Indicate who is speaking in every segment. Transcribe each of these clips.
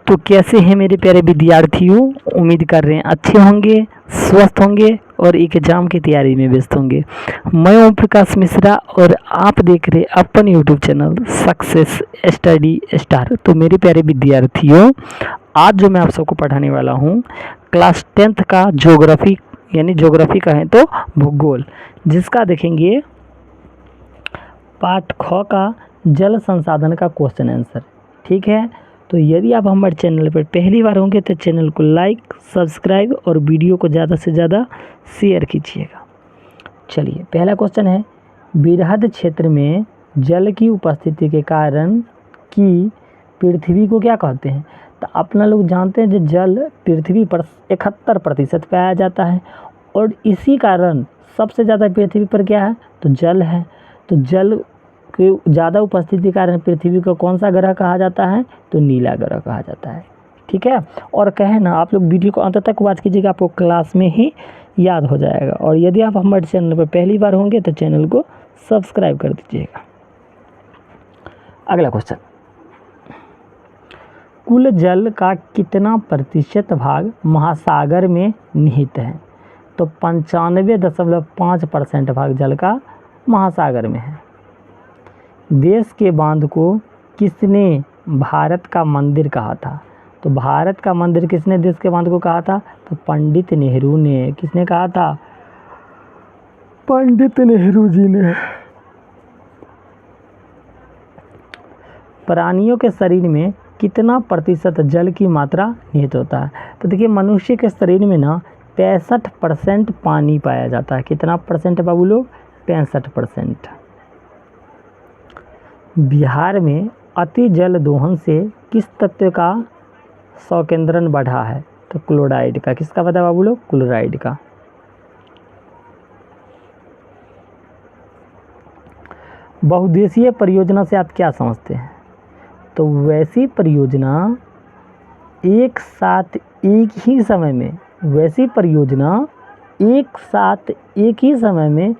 Speaker 1: तो कैसे हैं मेरे प्यारे विद्यार्थियों। उम्मीद कर रहे हैं अच्छे होंगे, स्वस्थ होंगे और एग्जाम की तैयारी में व्यस्त होंगे। मैं ओम प्रकाश मिश्रा और आप देख रहे अपन YouTube channel success study star. तो मेरे प्यारे विद्यार्थियों, आज जो मैं आप सबको पढ़ाने वाला हूँ क्लास 10th का ज्योग्राफी, यानी ज्योग्राफी का है तो भूगोल, जिसका देखेंगे पार्ट ख का जल संसाधन का क्वेश्चन आंसर। ठीक है, तो यदि आप हमारे चैनल पर पहली बार होंगे तो चैनल को लाइक, सब्सक्राइब और वीडियो को ज़्यादा से ज़्यादा शेयर कीजिएगा। चलिए, पहला क्वेश्चन है, बृहद क्षेत्र में जल की उपस्थिति के कारण की पृथ्वी को क्या कहते हैं। तो अपना लोग जानते हैं जो जल पृथ्वी पर 71% पाया जाता है और इसी कारण सबसे ज़्यादा पृथ्वी पर क्या है तो जल है। तो जल की ज़्यादा उपस्थिति के कारण पृथ्वी को कौन सा ग्रह कहा जाता है तो नीला ग्रह कहा जाता है। ठीक है, और कहे ना आप लोग वीडियो को अंत तक वॉच कीजिएगा, आपको क्लास में ही याद हो जाएगा। और यदि आप हमारे चैनल पर पहली बार होंगे तो चैनल को सब्सक्राइब कर दीजिएगा। अगला क्वेश्चन, कुल जल का कितना प्रतिशत भाग महासागर में निहित है। तो 95.5% भाग जल का महासागर में है। देश के बांध को किसने भारत का मंदिर कहा था। तो भारत का मंदिर किसने देश के बांध को कहा था तो पंडित नेहरू ने। किसने कहा था, पंडित नेहरू जी ने। प्राणियों के शरीर में कितना प्रतिशत जल की मात्रा निहित होता है। तो देखिए, मनुष्य के शरीर में ना 65% पानी पाया जाता है। कितना परसेंट बाबू लोग, 65%। बिहार में अति जल दोहन से किस तत्व का सौकेंद्रन बढ़ा है। तो क्लोराइड का। किसका पता है बाबू लोग, क्लोराइड का। बहुउद्देशीय परियोजना से आप क्या समझते हैं। तो वैसी परियोजना एक साथ एक ही समय में, वैसी परियोजना एक साथ एक ही समय में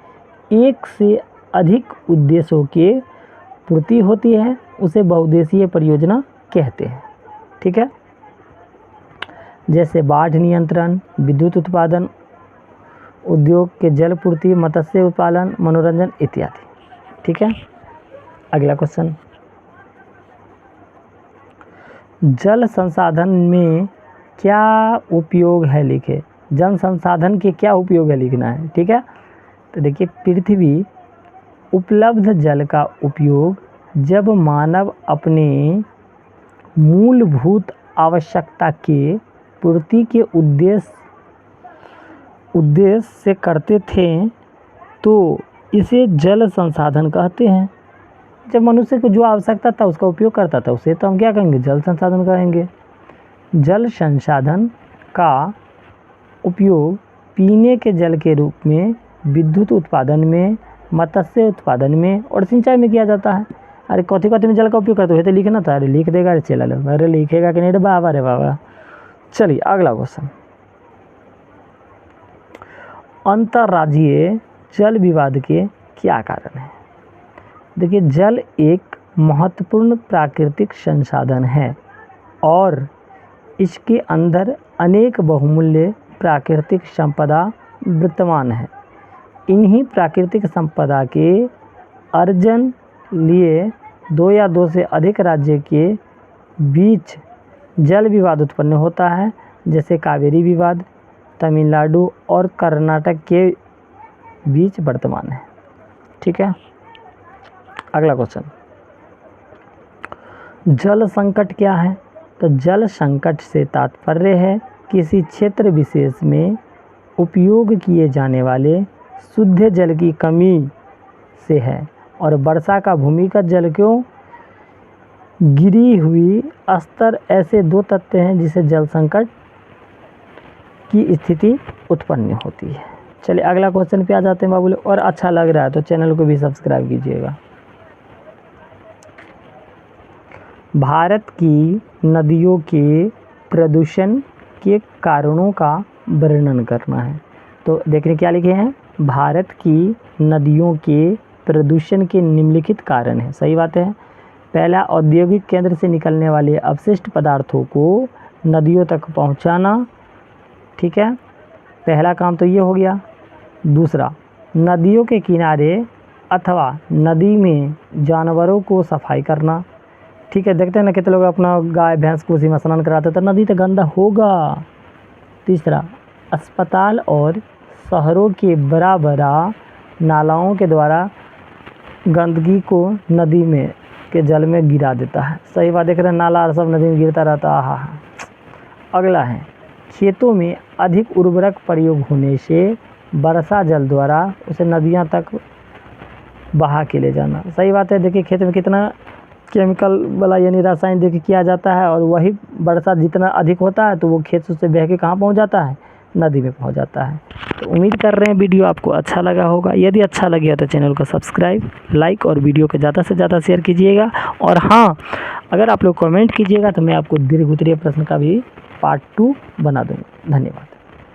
Speaker 1: एक से अधिक उद्देश्यों के पूर्ति होती है, उसे बहुउद्देशीय परियोजना कहते हैं। ठीक है, जैसे बाढ़ नियंत्रण, विद्युत उत्पादन, उद्योग के जल पूर्ति, मत्स्य उत्पादन, मनोरंजन इत्यादि। ठीक है, अगला क्वेश्चन, जल संसाधन में क्या उपयोग है लिखे। जल संसाधन के क्या उपयोग है लिखना है। ठीक है, तो देखिए, पृथ्वी उपलब्ध जल का उपयोग जब मानव अपने मूलभूत आवश्यकता के पूर्ति के उद्देश्य से करते थे तो इसे जल संसाधन कहते हैं। जब मनुष्य को जो आवश्यकता था उसका उपयोग करता था, उसे तो हम क्या कहेंगे, जल संसाधन कहेंगे। जल संसाधन का उपयोग पीने के जल के रूप में, विद्युत उत्पादन में, मत्स्य उत्पादन में और सिंचाई में किया जाता है। अरे कथी कथी में जल का उपयोग करते हो तो लिखना था। अरे लिख देगा, अरे चला लो, अरे लिखेगा कि नहीं रे बाबा, रे बाबा। चलिए, अगला क्वेश्चन, अंतर्राज्यीय जल विवाद के क्या कारण है। देखिए, जल एक महत्वपूर्ण प्राकृतिक संसाधन है और इसके अंदर अनेक बहुमूल्य प्राकृतिक संपदा विद्यमान है। इन्हीं प्राकृतिक संपदा के अर्जन लिए दो या दो से अधिक राज्य के बीच जल विवाद उत्पन्न होता है, जैसे कावेरी विवाद तमिलनाडु और कर्नाटक के बीच वर्तमान है। ठीक है, अगला क्वेश्चन, जल संकट क्या है। तो जल संकट से तात्पर्य है किसी क्षेत्र विशेष में उपयोग किए जाने वाले शुद्ध जल की कमी से है। और वर्षा का भूमिगत जल क्यों गिरी हुई स्तर, ऐसे दो तथ्य हैं जिसे जल संकट की स्थिति उत्पन्न होती है। चलिए, अगला क्वेश्चन पे आ जाते हैं बाबू लोग। और अच्छा लग रहा है तो चैनल को भी सब्सक्राइब कीजिएगा। भारत की नदियों के प्रदूषण के कारणों का वर्णन करना है। तो देखिए क्या लिखे हैं, भारत की नदियों के प्रदूषण के निम्नलिखित कारण है। सही बात है, पहला, औद्योगिक केंद्र से निकलने वाले अपशिष्ट पदार्थों को नदियों तक पहुंचाना। ठीक है, पहला काम तो ये हो गया। दूसरा, नदियों के किनारे अथवा नदी में जानवरों को सफाई करना। ठीक है, देखते हैं ना कितने लोग अपना गाय भैंस को उसी में स्नान कराते, तो नदी तो गंदा होगा। तीसरा, अस्पताल और शहरों के बड़ा बड़ा नालाओं के द्वारा गंदगी को नदी में के जल में गिरा देता है। सही बात, देख रहे हैं, नाला सब नदी में गिरता रहता है। अगला है, खेतों में अधिक उर्वरक प्रयोग होने से वर्षा जल द्वारा उसे नदियां तक बहा के ले जाना। सही बात है, देखिए खेत में कितना केमिकल वाला यानी रासायनिक देखिए किया जाता है, और वही वर्षा जितना अधिक होता है तो वो खेत से बह के कहाँ पहुँच जाता है, नदी में पहुँच जाता है। तो उम्मीद कर रहे हैं वीडियो आपको अच्छा लगा होगा। यदि अच्छा लगे तो चैनल को सब्सक्राइब, लाइक और वीडियो को ज़्यादा से ज़्यादा शेयर कीजिएगा। और हाँ, अगर आप लोग कमेंट कीजिएगा तो मैं आपको दीर्घ उत्तरीय प्रश्न का भी पार्ट 2 बना दूँगा। धन्यवाद।